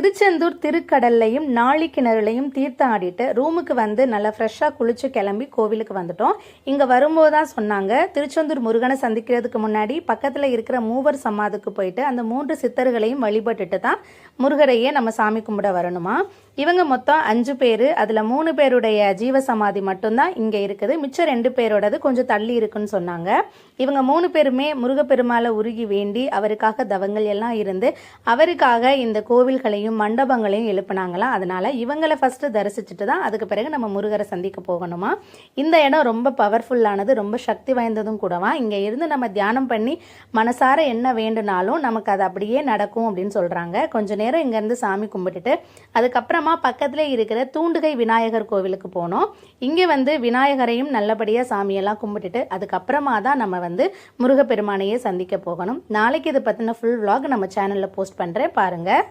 திருச்செந்தூர் திருக்கடல்லையும் நாழி கிணறுலையும் தீர்த்தம் ஆடிட்டு ரூமுக்கு வந்து நல்லா ஃப்ரெஷ்ஷாக குளிச்சு கிளம்பி கோவிலுக்கு வந்துட்டோம். இங்கே வரும்போது தான் சொன்னாங்க, திருச்செந்தூர் முருகனை சந்திக்கிறதுக்கு முன்னாடி பக்கத்தில் இருக்கிற மூவர் சமாதுக்கு போயிட்டு அந்த 3 சித்தர்களையும் வழிபட்டுட்டு தான் முருகரையே நம்ம சாமி கும்பிட வரணுமா. இவங்க மொத்தம் 5 பேர். அதில் 3 பேருடைய ஜீவசமாதி மட்டும்தான் இங்கே இருக்குது. மிச்சம் 2 பேரோடது கொஞ்சம் தள்ளி இருக்குன்னு சொன்னாங்க. இவங்க 3 பேருமே முருகப்பெருமாளை உருகி வேண்டி அவருக்காக தவங்கள் எல்லாம் இருந்து அவருக்காக இந்த கோவில்களையும் மண்டபங்களையும் எழுப்பினாங்களாம். அதனால இவங்களை ஃபர்ஸ்ட் தரிசிச்சுட்டு தான் அதுக்கு பிறகு நம்ம முருகரை சந்திக்க போகணுமா. இந்த இடம் ரொம்ப பவர்ஃபுல்லானது, ரொம்ப சக்தி வாய்ந்ததும் கூடவா. இங்கே இருந்து நம்ம தியானம் பண்ணி மனசார என்ன வேண்டுனாலும் நமக்கு அது அப்படியே நடக்கும் அப்படின்னு சொல்கிறாங்க. கொஞ்ச நேரம் இங்கேருந்து சாமி கும்பிட்டுட்டு அதுக்கப்புறமா பக்கத்திலே இருக்கிற தூண்டுகை விநாயகர் கோவிலுக்கு போனோம். இங்கே வந்து விநாயகரையும் நல்லபடியாக சாமியெல்லாம் கும்பிட்டுட்டு அதுக்கப்புறமா தான் நம்ம வந்து முருகப்பெருமானையே சந்திக்க போகணும். நாளைக்கு இதை பற்றின ஃபுல் vlog நம்ம சேனலில் போஸ்ட் பண்ணுறேன், பாருங்கள்.